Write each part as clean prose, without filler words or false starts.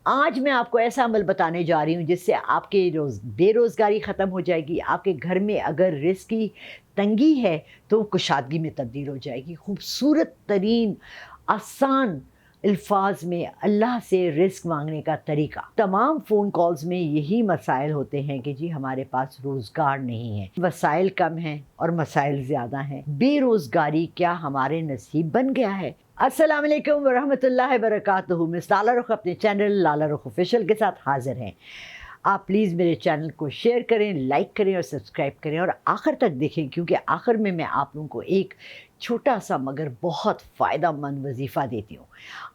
आज मैं आपको ऐसा अमल बताने जा रही हूँ जिससे आपके बेरोज़गारी ख़त्म हो जाएगी। आपके घर में अगर रिज़्क़ की तंगी है तो कुशादगी में तब्दील हो जाएगी। खूबसूरत तरीन आसान अल्फाज में अल्लाह से रिज़्क़ मांगने का तरीका। तमाम फ़ोन कॉल्स में यही मसाइल होते हैं कि जी हमारे पास रोज़गार नहीं है, वसाइल कम हैं और मसाइल ज़्यादा हैं। बेरोज़गारी क्या हमारे नसीब बन गया है? अस्सलाम वालेकुम वरहमतुल्लाहि वबरकातुहू। मिस लाला रुख अपने चैनल लाला रुख ऑफिशियल के साथ हाज़िर हैं। आप प्लीज़ मेरे चैनल को शेयर करें, लाइक करें और सब्सक्राइब करें और आखिर तक देखें, क्योंकि आखिर में मैं आप लोगों को एक छोटा सा मगर बहुत फ़ायदा मंद वजीफ़ा देती हूँ।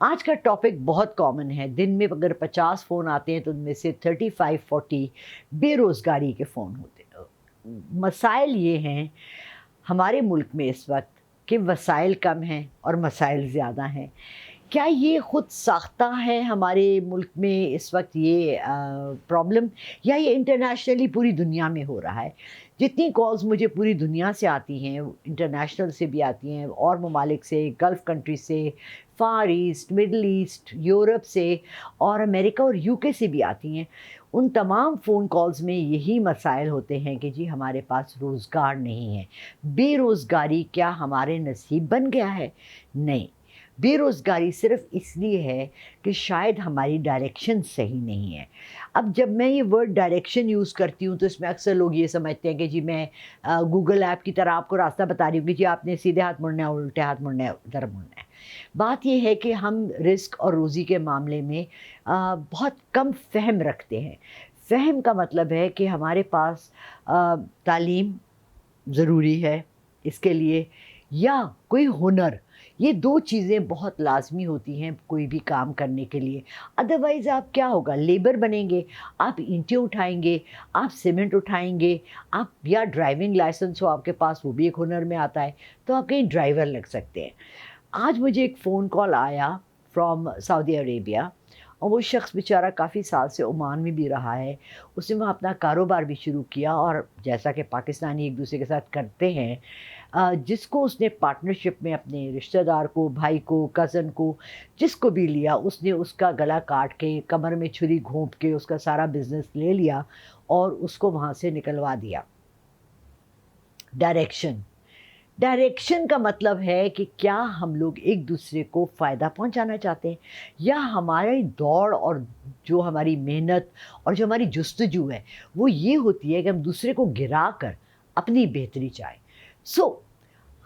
आज का टॉपिक बहुत कॉमन है। दिन में अगर 50 फ़ोन आते हैं तो उनमें से 35-40 बेरोज़गारी के फ़ोन होते हैं। मसाइल ये हैं हमारे मुल्क में इस वक्त कि वसाइल कम हैं और मसाइल ज़्यादा हैं। क्या ये ख़ुद साख्ता है हमारे मुल्क में इस वक्त ये प्रॉब्लम, या ये इंटरनेशनली पूरी दुनिया में हो रहा है? जितनी कॉल्स मुझे पूरी दुनिया से आती हैं, इंटरनेशनल से भी आती हैं और ममालिक से, गल्फ़ कंट्री से, far east, middle east, Europe से और अमेरिका और यूके से भी आती हैं, उन तमाम फ़ोन कॉल्स में यही मसाइल होते हैं कि जी हमारे पास रोज़गार नहीं है। बेरोज़गारी क्या हमारे नसीब बन गया है? नहीं, बेरोज़गारी सिर्फ़ इसलिए है कि शायद हमारी डायरेक्शन सही नहीं है। अब जब मैं ये वर्ड डायरेक्शन यूज़ करती हूँ तो इसमें अक्सर लोग ये समझते हैं कि जी मैं गूगल ऐप की तरह आपको रास्ता बता रही हूँ कि जी आपने सीधे हाथ मुड़ना है, उल्टे हाथ मुड़ना है, उधर मुड़ना है। बात ये है कि हम रिस्क और रोज़ी के मामले में बहुत कम फ़हम रखते हैं। फ़हम का मतलब है कि हमारे पास तालीम ज़रूरी है इसके लिए, या कोई हुनर। ये 2 चीज़ें बहुत लाज़मी होती हैं कोई भी काम करने के लिए। अदरवाइज़ आप क्या होगा, लेबर बनेंगे, आप ईंटें उठाएँगे, आप सीमेंट उठाएँगे, आप या ड्राइविंग लाइसेंस हो आपके पास, वो भी एक हुनर में आता है, तो आप कहीं ड्राइवर लग सकते हैं। आज मुझे एक फ़ोन कॉल आया फ्रॉम सऊदी अरेबिया और वो शख़्स बेचारा काफ़ी साल से ओमान में भी रहा है। उसने वहाँ अपना कारोबार भी शुरू किया और जैसा कि पाकिस्तानी एक दूसरे के साथ करते हैं, जिसको उसने पार्टनरशिप में अपने रिश्तेदार को, भाई को, कज़न को, जिसको भी लिया, उसने उसका गला काट के, कमर में छुरी घोंप के उसका सारा बिज़नेस ले लिया और उसको वहाँ से निकलवा दिया। डायरेक्शन डायरेक्शन का मतलब है कि क्या हम लोग एक दूसरे को फ़ायदा पहुंचाना चाहते हैं, या हमारी दौड़ और जो हमारी मेहनत और जो हमारी जुस्तजू है वो ये होती है कि हम दूसरे को गिरा कर अपनी बेहतरी चाहें।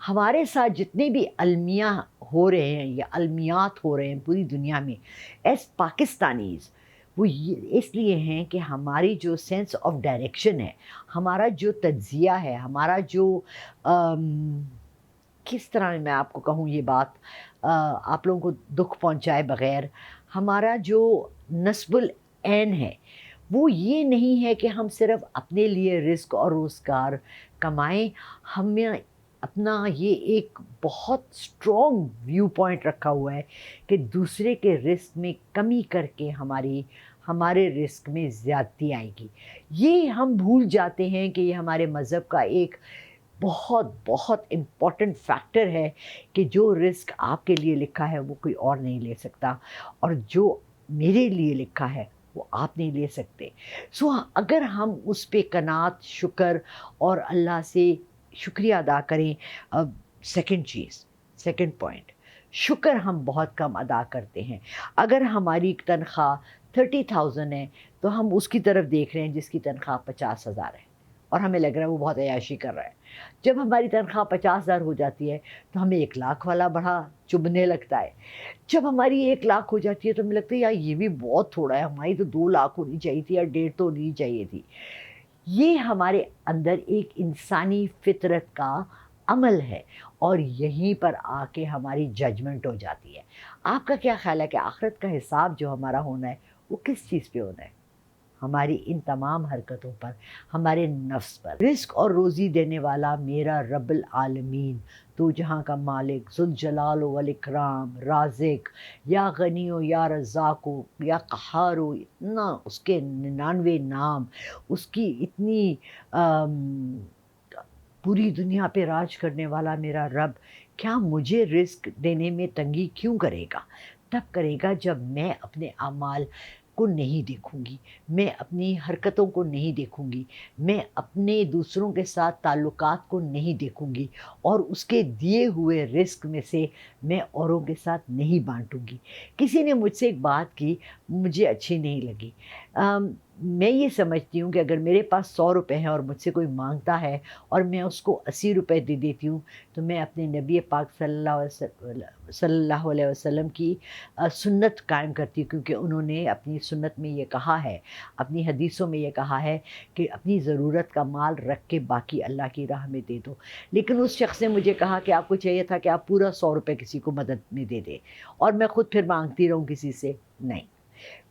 हमारे साथ जितने भी अलमिया हो रहे हैं या अलमियात हो रहे हैं पूरी दुनिया में एज़ पाकिस्तानीज़, वो ये इसलिए हैं कि हमारी जो सेंस ऑफ डायरेक्शन है, हमारा जो तज्ज़िया है, हमारा जो किस तरह मैं आपको कहूँ ये बात आप लोगों को दुख पहुँचाए बग़ैर, हमारा जो नस्बुल ऐन है वो ये नहीं है कि हम सिर्फ़ अपने लिए रिज़्क़ और रोज़गार कमाएँ। हमें अपना ये एक बहुत स्ट्रॉन्ग व्यू पॉइंट रखा हुआ है कि दूसरे के रिस्क में कमी करके हमारे रिस्क में ज़्यादती आएगी। ये हम भूल जाते हैं कि ये हमारे मज़हब का एक बहुत बहुत इम्पॉर्टेंट फैक्टर है कि जो रिस्क आपके लिए लिखा है वो कोई और नहीं ले सकता, और जो मेरे लिए लिखा है वो आप नहीं ले सकते। अगर हम उस पे कनात, शुक्र और अल्लाह से शुक्रिया अदा करें। सेकंड पॉइंट, शुक्र हम बहुत कम अदा करते हैं। अगर हमारी तनख्वाह 30,000 है तो हम उसकी तरफ देख रहे हैं जिसकी तनख्वाह 50,000 है और हमें लग रहा है वो बहुत अय्याशी कर रहा है। जब हमारी तनख्वाह 50,000 हो जाती है तो हमें 1 लाख वाला बड़ा चुभने लगता है। जब हमारी 1 लाख हो जाती है तो हमें लगता है यार ये भी बहुत थोड़ा है, हमारी तो 2 लाख होनी चाहिए थी या 1.5 तो होनी चाहिए थी। ये हमारे अंदर एक इंसानी फितरत का अमल है और यहीं पर आके हमारी जजमेंट हो जाती है। आपका क्या ख़्याल है कि आखिरत का हिसाब जो हमारा होना है वो किस चीज़ पे होना है? हमारी इन तमाम हरकतों पर, हमारे नफ्स पर। रिज़्क़ और रोज़ी देने वाला मेरा रब्बुल आलमीन, तू जहाँ का मालिक, ज़ुल जलाल वल इकराम, राज़िक, या गनी हो या रज़्ज़ाक हो या क़हार हो, इतना उसके 99 नाम, उसकी इतनी पूरी दुनिया पे राज करने वाला मेरा रब क्या मुझे रिज़्क़ देने में तंगी क्यों करेगा? तब करेगा जब मैं अपने अमाल کو نہیں دیکھوں گی، میں اپنی حرکتوں کو نہیں دیکھوں گی، میں اپنے دوسروں کے ساتھ تعلقات کو نہیں دیکھوں گی، اور اس کے دیے ہوئے رزق میں سے میں اوروں کے ساتھ نہیں بانٹوں گی۔ کسی نے مجھ سے ایک بات کی، مجھے اچھی نہیں لگی۔ میں یہ سمجھتی ہوں کہ اگر میرے پاس 100 روپے ہیں اور مجھ سے کوئی مانگتا ہے اور میں اس کو 80 روپے دے دیتی ہوں، تو میں اپنے نبی پاک صلی اللہ علیہ وسلم کی سنت قائم کرتی ہوں، کیونکہ انہوں نے اپنی سنت میں یہ کہا ہے، اپنی حدیثوں میں یہ کہا ہے کہ اپنی ضرورت کا مال رکھ کے باقی اللہ کی راہ میں دے دو۔ لیکن اس شخص نے مجھے کہا کہ آپ کو چاہیے تھا کہ آپ پورا 100 روپے کسی کو مدد میں دے دیں، اور میں خود پھر مانگتی رہوں کسی سے۔ نہیں،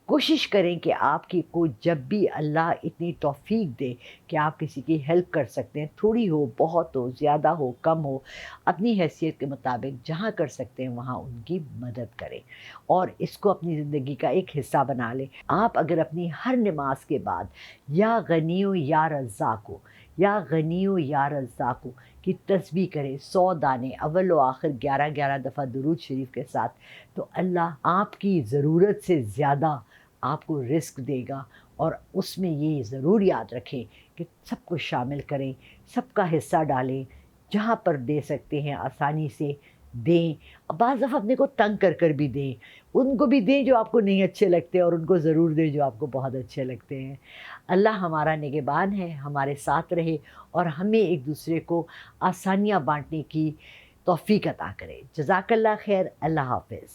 کوشش کریں کہ آپ کی کو جب بھی اللہ اتنی توفیق دے کہ آپ کسی کی ہیلپ کر سکتے ہیں، تھوڑی ہو، بہت ہو، زیادہ ہو، کم ہو، اپنی حیثیت کے مطابق جہاں کر سکتے ہیں وہاں ان کی مدد کریں، اور اس کو اپنی زندگی کا ایک حصہ بنا لیں۔ آپ اگر اپنی ہر نماز کے بعد یا غنیو یا رزاقو، یا غنیو یا رزاقو کی تسبیح کریں 100 دانے، اول و آخر 11 دفعہ درود شریف کے ساتھ، تو اللہ آپ کی ضرورت سے زیادہ آپ کو رزق دے گا۔ اور اس میں یہ ضرور یاد رکھیں کہ سب کو شامل کریں، سب کا حصہ ڈالیں، جہاں پر دے سکتے ہیں آسانی سے دیں۔ بعض دفعہ اپنے کو تنگ کر کر بھی دیں، ان کو بھی دیں جو آپ کو نہیں اچھے لگتے، اور ان کو ضرور دیں جو آپ کو بہت اچھے لگتے ہیں۔ اللہ ہمارا نگہبان ہے، ہمارے ساتھ رہے، اور ہمیں ایک دوسرے کو آسانیاں بانٹنے کی توفیق عطا کرے۔ جزاک اللہ خیر۔ اللہ حافظ۔